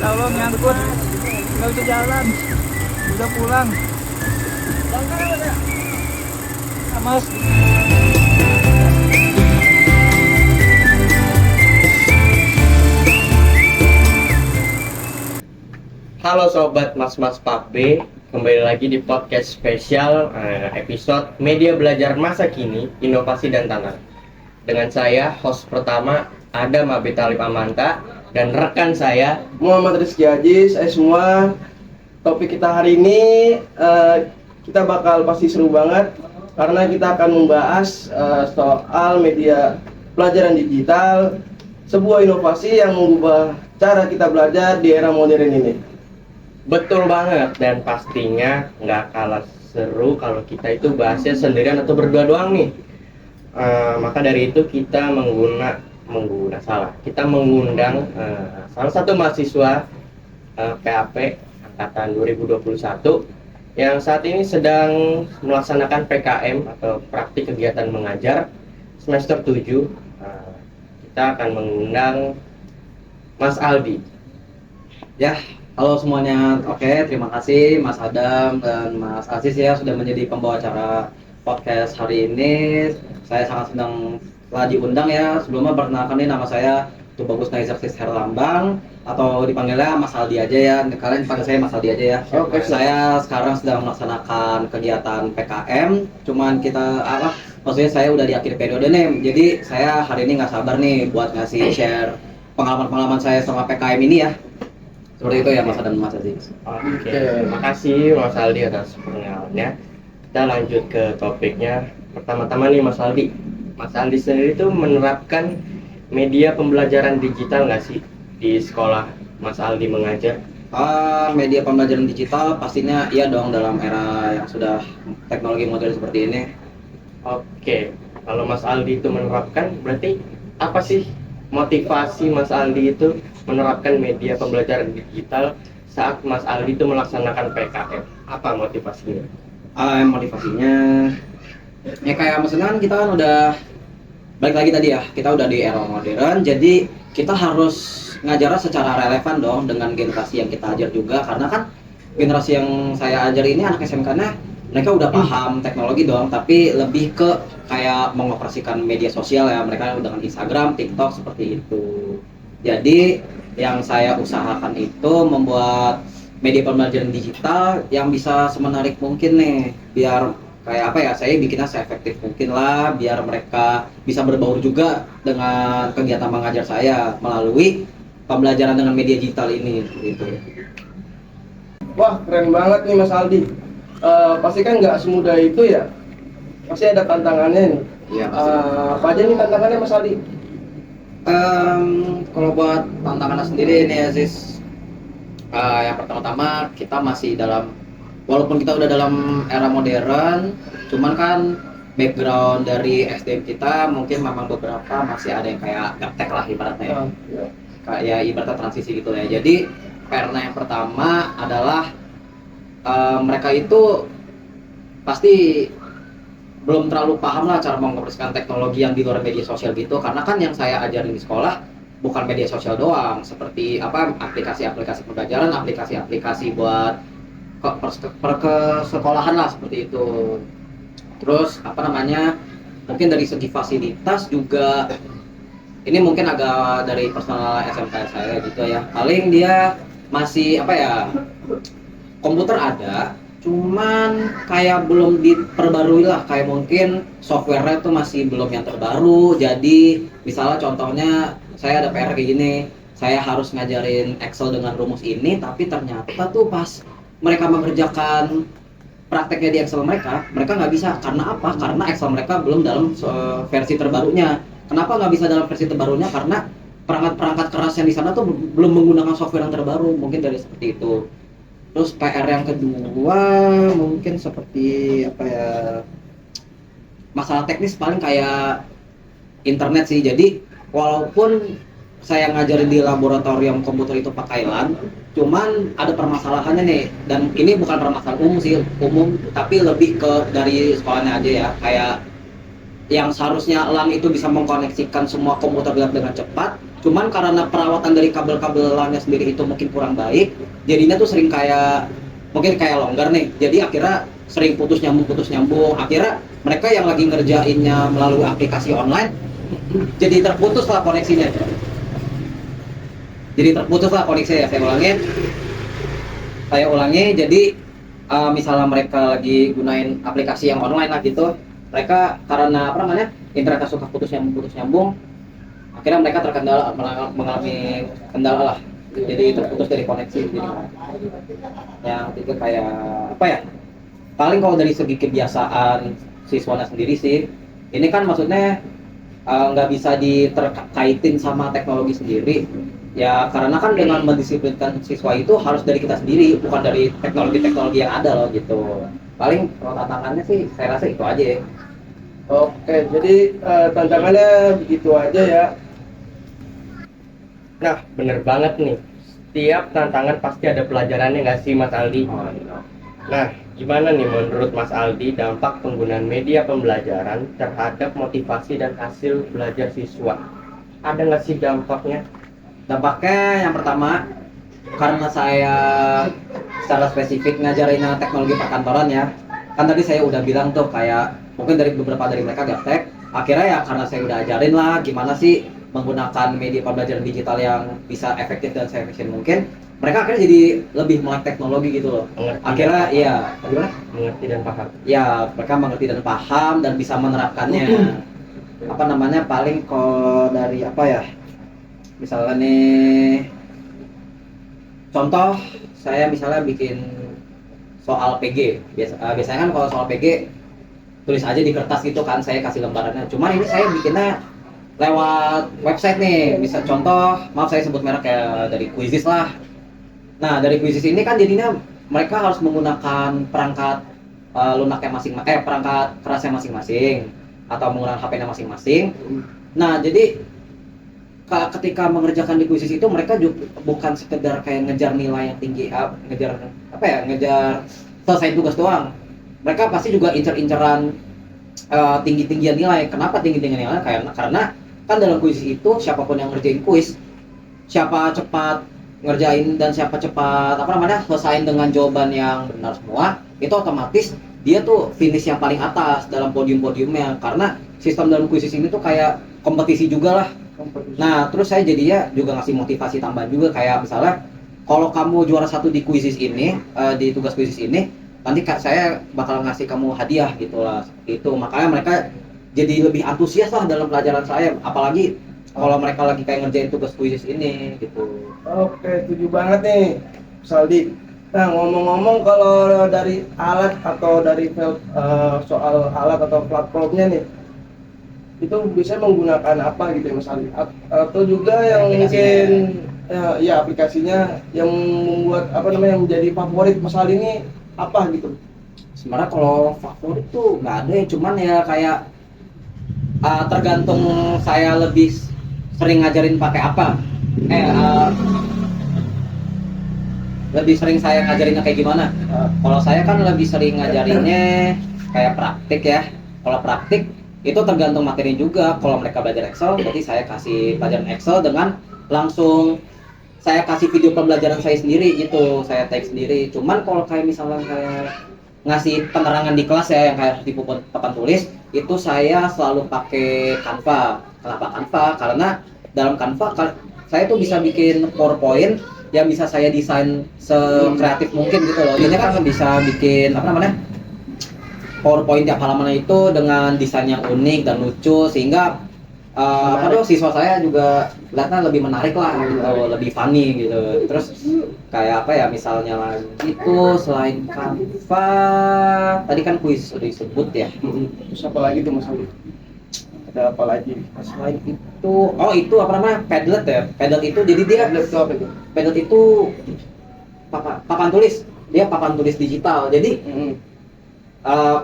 Allah nyangkut, nggak bisa jalan, udah pulang. Ah, Mas. Halo sobat Mas-Mas Pak B, kembali lagi di podcast spesial episode Media Belajar Masa Kini, Inovasi dan Tantangan. Dengan saya, host pertama, ada Mabit Talib Amanta, dan rekan saya, Muhammad Rizky Haji. Saya semua. Topik kita hari ini kita bakal pasti seru banget karena kita akan membahas soal media pelajaran digital, sebuah inovasi yang mengubah cara kita belajar di era modern ini. betul banget, dan pastinya nggak kalah seru kalau kita itu bahasnya sendirian atau berdua doang nih. Maka dari itu kita kita mengundang salah satu mahasiswa PAP angkatan 2021 yang saat ini sedang melaksanakan PKM atau praktik kegiatan mengajar semester 7. Kita akan mengundang Mas Aldi. Ya, halo semuanya. Oke, terima kasih Mas Adam dan Mas Aziz ya sudah menjadi pembawa acara podcast hari ini. Saya sangat senang telah diundang ya. Sebelumnya perkenalkan nih, nama saya Tubagus Naizaksis Herlambang atau dipanggilnya Mas Aldi aja ya. Kalian panggil saya Mas Aldi aja ya. Oke. Saya sekarang sedang melaksanakan kegiatan PKM. Cuman maksudnya saya udah di akhir periode nih. Jadi saya hari ini nggak sabar nih buat ngasih share pengalaman-pengalaman saya selama PKM ini ya. Seperti itu ya Mas Adam, Mas Aziz. Oke, terima kasih Mas Aldi atas perkenalannya. Kita lanjut ke topiknya. Pertama-tama nih Mas Aldi. Mas Aldi sendiri tuh menerapkan media pembelajaran digital nggak sih di sekolah Mas Aldi mengajar? Media pembelajaran digital pastinya iya dong dalam era yang sudah teknologi modern seperti ini. Oke, kalau Mas Aldi itu menerapkan, berarti apa sih motivasi Mas Aldi itu menerapkan media pembelajaran digital saat Mas Aldi itu melaksanakan PKM? Apa motivasinya? Motivasinya ya kayak maksudnya kan kita kan udah balik lagi tadi ya, kita udah di era modern, jadi kita harus ngajarnya secara relevan dong dengan generasi yang kita ajar juga, karena kan generasi yang saya ajar ini anak SMK-nya mereka udah paham teknologi dong, tapi lebih ke kayak mengoperasikan media sosial ya, mereka dengan Instagram, TikTok seperti itu. Jadi yang saya usahakan itu membuat media pembelajaran digital yang bisa semenarik mungkin nih, biar kayak apa ya, saya bikinnya seefektif mungkin lah, biar mereka bisa berbaur juga dengan kegiatan mengajar saya melalui pembelajaran dengan media digital ini gitu. Wah, keren banget nih Mas Aldi. Pasti kan nggak semudah itu ya. Pasti ada tantangannya nih. Iya. Apa aja nih tantangannya Mas Aldi? Kalau buat tantangannya sendiri nih Aziz, yang pertama-tama kita masih walaupun kita udah dalam era modern, cuman kan background dari SDM kita mungkin memang beberapa masih ada yang kayak gaptek lah ibaratnya ya. Kayak ibaratnya transisi gitu ya. Jadi karena yang pertama adalah mereka itu pasti belum terlalu paham lah cara mengoperasikan teknologi yang di luar media sosial gitu, karena kan yang saya ajarin di sekolah bukan media sosial doang, seperti aplikasi-aplikasi pembelajaran, aplikasi-aplikasi buat ke sekolahan lah seperti itu. Terus mungkin dari segi fasilitas juga ini mungkin agak dari personal SMK saya gitu ya, paling dia masih komputer ada, cuman kayak belum diperbarui lah, kayak mungkin software-nya tuh masih belum yang terbaru. Jadi misalnya contohnya saya ada PR kayak gini, saya harus ngajarin Excel dengan rumus ini, tapi ternyata tuh pas mereka mengerjakan prakteknya di Excel mereka nggak bisa. Karena apa? Karena Excel mereka belum dalam versi terbarunya. Kenapa nggak bisa dalam versi terbarunya? Karena perangkat-perangkat keras yang di sana tuh belum menggunakan software yang terbaru, mungkin dari seperti itu. Terus PR yang kedua mungkin seperti masalah teknis paling kayak internet sih. Jadi walaupun saya ngajarin di laboratorium komputer itu pakai LAN, cuman ada permasalahannya nih, dan ini bukan permasalahan umum, tapi lebih ke dari sekolahnya aja ya. Kayak yang seharusnya LAN itu bisa mengkoneksikan semua komputer lab dengan cepat, cuman karena perawatan dari kabel-kabel LAN-nya sendiri itu mungkin kurang baik, jadinya tuh sering kayak mungkin kayak longgar nih, jadi akhirnya sering putus nyambung, akhirnya mereka yang lagi ngerjainnya melalui aplikasi online jadi terputus lah koneksinya. Saya ulangi, jadi misalnya mereka lagi gunain aplikasi yang online lah gitu, mereka karena apa namanya internetnya suka putus nyambung, akhirnya mereka mengalami kendala lah, jadi terputus dari koneksi. Jadi yang ketiga kayak apa ya, paling kalau dari segi kebiasaan siswanya sendiri sih, ini kan maksudnya nggak bisa diterkaitin sama teknologi sendiri ya, karena kan dengan mendisiplinkan siswa itu harus dari kita sendiri, bukan dari teknologi yang ada loh gitu. Paling kalau tantangannya sih saya rasa itu aja ya. Oke, jadi tantangannya begitu aja ya. Nah, bener banget nih. Setiap tantangan pasti ada pelajarannya nggak sih Mas Aldi? Nah, gimana nih menurut Mas Aldi dampak penggunaan media pembelajaran terhadap motivasi dan hasil belajar siswa? Ada nggak sih dampaknya? Dampaknya yang pertama, karena saya secara spesifik ngajarin teknologi perkantoran ya, kan tadi saya udah bilang tuh kayak mungkin dari beberapa dari mereka gaptek, akhirnya ya karena saya udah ajarin lah gimana sih menggunakan media pembelajaran digital yang bisa efektif dan se-efisien mungkin, mereka akhirnya jadi lebih melek teknologi gitu loh. Akhirnya iya, gimana? Mengerti dan paham. Ya, mereka mengerti dan paham dan bisa menerapkannya. Apa namanya, paling kalau dari apa ya, misalnya nih contoh, saya misalnya bikin soal PG. Biasanya kan kalau soal PG tulis aja di kertas gitu kan, saya kasih lembarannya. Cuman ini saya bikinnya lewat website nih. Bisa contoh, maaf saya sebut merek kayak dari Quizizz lah. Nah, dari Quizizz ini kan jadinya mereka harus menggunakan perangkat lunaknya masing-masing, perangkat kerasnya masing-masing atau menggunakan HP-nya masing-masing. Nah, jadi ketika mengerjakan di Quizizz itu mereka juga bukan sekedar kayak ngejar nilai yang tinggi, ngejar selesai tugas doang. Mereka pasti juga incer-inceran tinggi-tinggian nilai. Kenapa tinggi-tinggian nilai? Karena kan dalam Quizizz itu siapapun yang ngerjain kuis, siapa cepat ngerjain dan siapa cepat selesaiin dengan jawaban yang benar semua, itu otomatis dia tuh finish yang paling atas dalam podium-podiumnya. Karena sistem dalam Quizizz ini tuh kayak kompetisi juga lah. Nah, terus saya jadinya juga ngasih motivasi tambahan juga, kayak misalnya kalau kamu juara satu di Quizizz ini, di tugas Quizizz ini, nanti saya bakal ngasih kamu hadiah gitu lah. Itu makanya mereka jadi lebih antusias lah dalam pelajaran saya, apalagi kalau mereka lagi kayak ngerjain tugas Quizizz ini gitu. Oke, setuju banget nih Saldi. Nah, ngomong-ngomong kalau dari alat atau dari soal alat atau platformnya nih, itu bisa menggunakan apa gitu ya Mas Ali? Atau juga yang mungkin ya aplikasinya yang membuat yang menjadi favorit Mas Ali ini apa gitu? Sebenarnya kalau favorit tuh nggak ada ya, cuman ya kayak tergantung saya lebih sering ngajarin pakai apa. Lebih sering saya ngajarinnya kayak gimana? Kalau saya kan lebih sering ngajarinnya kayak praktik ya. Kalau praktik itu tergantung materi juga. Kalau mereka belajar Excel, berarti saya kasih pelajaran Excel dengan langsung saya kasih video pembelajaran saya sendiri gitu, saya tag sendiri. Cuman kalau kayak misalnya kayak ngasih penerangan di kelas ya, yang kayak di papan tulis, itu saya selalu pakai Canva. Kenapa Canva? Karena dalam Canva saya tuh bisa bikin PowerPoint yang bisa saya desain sekreatif mungkin gitu loh. Ini kan bisa bikin PowerPoint tiap halaman itu dengan desain yang unik dan lucu, sehingga siswa saya juga lihatnya lebih menarik lah gitu, lebih funny gitu. Terus kayak misalnya lagi itu selain Canva, tadi kan kuis udah disebut ya. Terus apa lagi tuh Mas Ali? Ada apa lagi? Selain itu, Padlet ya. Padlet itu jadi dia Padlet itu apa itu? Padlet itu papan tulis. Dia papan tulis digital. Jadi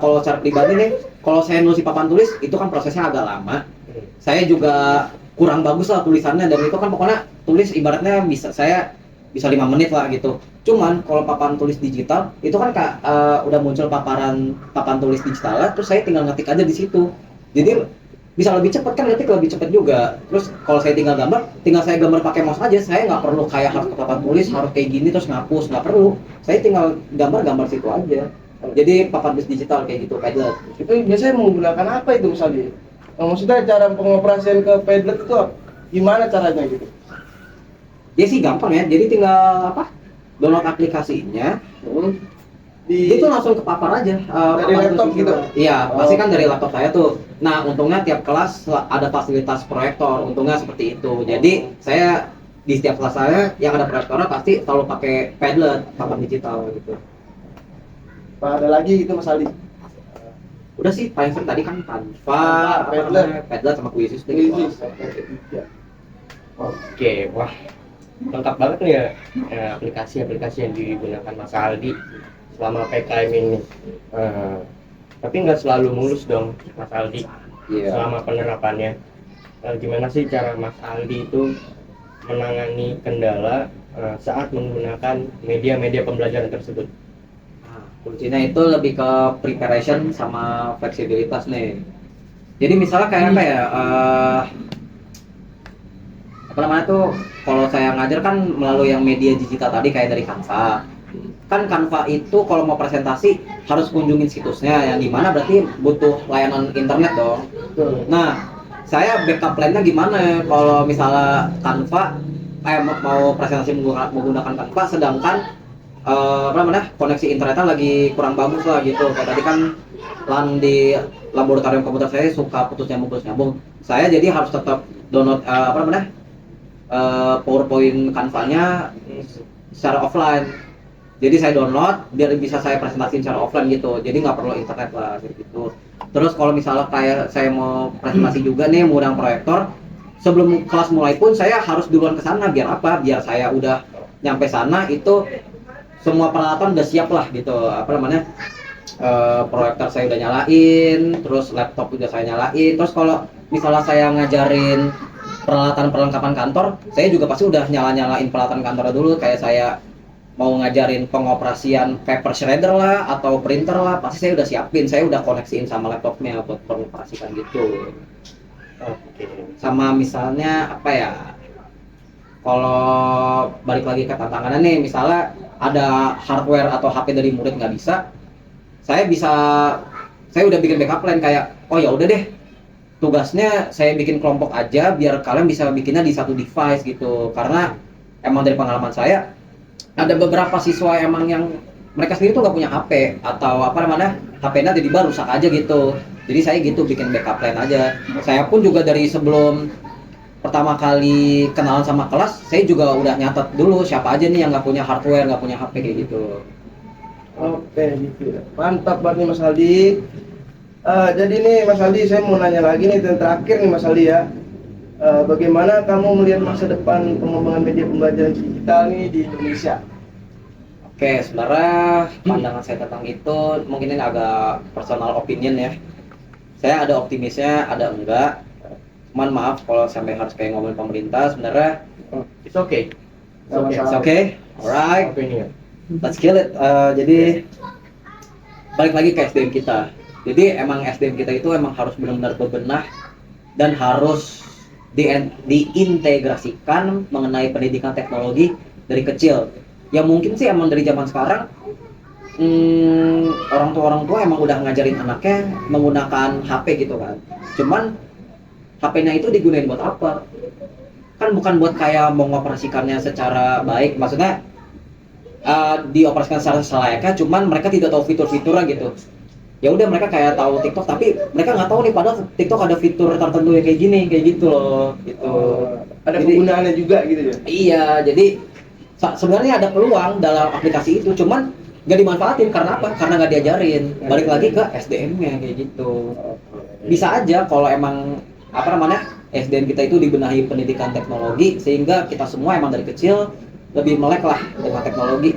kalau secara pribadi nih, kalau saya nulis di papan tulis itu kan prosesnya agak lama. Saya juga kurang bagus lah tulisannya, dan itu kan pokoknya tulis ibaratnya saya bisa 5 menit lah gitu. Cuman kalau papan tulis digital itu kan udah muncul papan tulis digital, terus saya tinggal ngetik aja di situ. Jadi bisa lebih cepat kan, ngetik lebih cepat juga. Terus kalau saya tinggal saya gambar pakai mouse aja, saya nggak perlu kayak harus ke papan tulis, harus kayak gini terus ngapus, nggak perlu. Saya tinggal gambar situ aja. Jadi papan tulis digital kayak gitu, Padlet. Itu biasanya menggunakan apa itu misalnya? Maksudnya cara pengoperasian ke Padlet itu gimana caranya gitu? Ya sih gampang ya, jadi tinggal download aplikasinya, itu langsung ke papan aja. Dari papan laptop tulis gitu? Iya, pasti kan dari laptop saya tuh. Nah, untungnya tiap kelas ada fasilitas proyektor, untungnya seperti itu. Jadi saya di setiap kelas saya yang ada proyektornya pasti selalu pakai Padlet, papan digital gitu. Apa ada lagi gitu Mas Aldi? Udah sih paling sering tadi kan Canva, Padlet sama Quizzes gitu. Quizzes, oke. Ya. Oke, wah lengkap banget nih ya aplikasi-aplikasi yang digunakan Mas Aldi selama PKM ini. Tapi nggak selalu mulus dong Mas Aldi selama penerapannya. Gimana sih cara Mas Aldi itu menangani kendala saat menggunakan media-media pembelajaran tersebut? Nah, kuncinya itu lebih ke preparation sama fleksibilitas nih. Jadi misalnya kayak apa namanya tuh, kalau saya ngajar kan melalui yang media digital tadi kayak dari Canva. Kan Canva itu kalau mau presentasi harus kunjungin situsnya, yang dimana berarti butuh layanan internet dong. Nah, saya backup plan-nya gimana kalau misalnya Canva mau presentasi menggunakan Canva, sedangkan koneksi internetnya lagi kurang bagus lah gitu. Kayak tadi kan LAN di laboratorium komputer saya suka putus nyambung. Saya jadi harus tetap download PowerPoint Canva-nya secara offline. Jadi saya download biar bisa saya presentasiin secara offline gitu. Jadi nggak perlu internet lah gitu. Terus kalau misalnya kayak saya mau presentasi juga nih menggunakan proyektor, sebelum kelas mulai pun saya harus duluan ke sana. Biar apa? Biar saya udah nyampe sana itu semua peralatan udah siap lah gitu. Proyektor saya udah nyalain, terus laptop udah saya nyalain. Terus kalau misalnya saya ngajarin peralatan perlengkapan kantor, saya juga pasti udah nyalain peralatan kantor dulu. Kayak saya mau ngajarin pengoperasian paper shredder lah atau printer lah, pasti saya udah siapin, saya udah koneksiin sama laptopnya buat pengoperasikan gitu. Oke. Sama misalnya kalau balik lagi ke tantangannya nih, misalnya ada hardware atau HP dari murid nggak bisa, saya udah bikin backup plan kayak, oh ya udah deh, tugasnya saya bikin kelompok aja biar kalian bisa bikinnya di satu device gitu. Karena emang dari pengalaman saya ada beberapa siswa emang yang mereka sendiri tuh nggak punya HP atau HP-nya tiba-tiba rusak aja gitu. Jadi saya gitu bikin backup plan aja. Saya pun juga dari sebelum pertama kali kenalan sama kelas, saya juga udah nyatet dulu siapa aja nih yang nggak punya hardware, nggak punya HP kayak gitu. Oke gitu ya. Mantap banget nih Mas Aldi. Jadi nih Mas Aldi, saya mau nanya lagi nih dan terakhir nih Mas Aldi ya. Bagaimana kamu melihat masa depan pengembangan media pembelajaran digital nih di Indonesia? Oke, sebenarnya pandangan saya tentang itu mungkin ini agak personal opinion ya. Saya ada optimisnya, ada enggak. Cuman maaf kalau sampai harus kayak ngomongin pemerintah, sebenarnya It's okay. it's okay. Alright, Opinion. let's kill it. Jadi balik lagi ke SDM kita. Jadi emang SDM kita itu emang harus benar-benar berbenah dan harus diintegrasikan mengenai pendidikan teknologi dari kecil. Ya mungkin sih emang dari zaman sekarang orang tua emang udah ngajarin anaknya menggunakan HP gitu kan. Cuman HP-nya itu digunain buat apa? Kan bukan buat kayak mengoperasikannya secara baik, maksudnya dioperasikan secara selayaknya, cuman mereka tidak tahu fitur-fiturnya gitu. Ya udah mereka kayak tahu TikTok tapi mereka nggak tahu nih padahal TikTok ada fitur tertentu yang kayak gini kayak gitu loh gitu. Ada Jadi, kegunaannya juga gitu ya? iya, jadi sebenarnya ada peluang dalam aplikasi itu, cuman nggak dimanfaatin karena apa? Karena nggak diajarin. Balik lagi ke SDM-nya kayak gitu. Bisa aja kalau emang SDM kita itu dibenahi pendidikan teknologi sehingga kita semua emang dari kecil lebih melek lah dengan teknologi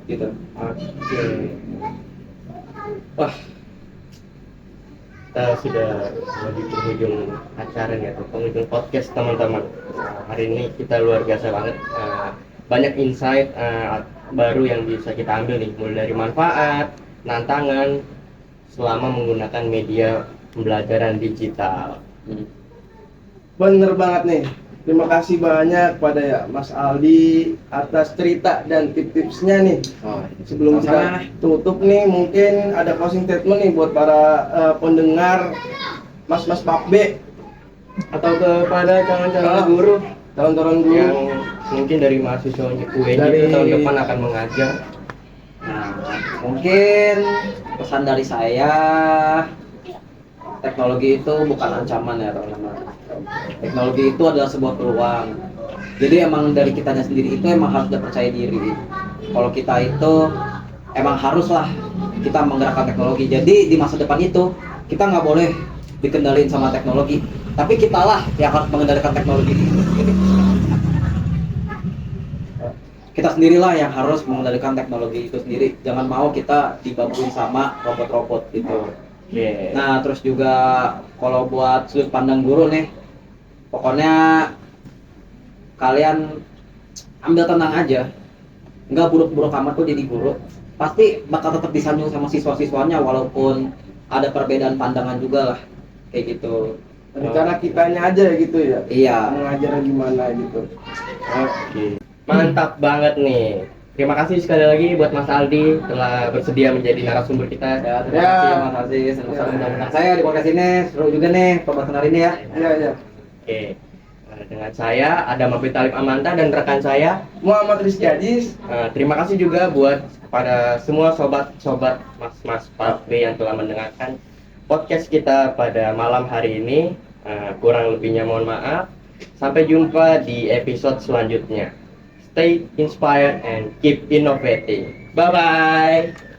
gitu. Oke. Wah, kita sudah di penghujung acara nih atau penghujung podcast teman-teman. Hari ini kita luar biasa banget, banyak insight baru yang bisa kita ambil nih, mulai dari manfaat, tantangan selama menggunakan media pembelajaran digital. Bener banget nih. Terima kasih banyak pada ya Mas Aldi atas cerita dan tips-tipsnya nih. Oh, Sebelum kita tutup nih, mungkin ada closing statement nih buat para pendengar Mas-mas Pak B Atau kepada calon-calon Ah. guru calon-calon guru. yang mungkin dari mahasiswa UNJ Dari- tahun depan akan mengajar. Nah, mungkin pesan dari saya, teknologi itu bukan ancaman ya teman-teman. Teknologi itu adalah sebuah peluang. Jadi emang dari kitanya sendiri itu emang harus udah percaya diri. Kalau kita itu emang haruslah kita menggerakkan teknologi. Jadi di masa depan itu kita nggak boleh dikendaliin sama teknologi, tapi kitalah yang harus mengendalikan teknologi itu sendiri. Kita sendirilah yang harus mengendalikan teknologi itu sendiri. Jangan mau kita dibabuin sama robot-robot gitu. Oke. Nah, terus juga kalau buat sudut pandang guru nih, pokoknya kalian ambil tenang aja. Nggak buruk-buruk amat kok jadi guru. Pasti bakal tetap disanjung sama siswa-siswanya walaupun ada perbedaan pandangan juga lah. Kayak gitu. Dari cara kitanya aja gitu ya. Iya. Mengajar gimana gitu. Oke. Mantap banget nih. Terima kasih sekali lagi buat Mas Aldi telah bersedia menjadi narasumber kita. Ya, terima kasih Mas Aziz. Senang undang-undang saya di podcast ini. Seru juga nih pembahasan hari ini ya. Iya, iya. Oke. Dengan saya Adam Abid Talib Amanta dan rekan saya. Muhammad Rizky Aziz. Terima kasih juga buat kepada semua sobat-sobat mas-mas Pak B yang telah mendengarkan podcast kita pada malam hari ini. Kurang lebihnya mohon maaf. Sampai jumpa di episode selanjutnya. Stay inspired and keep innovating. Bye bye.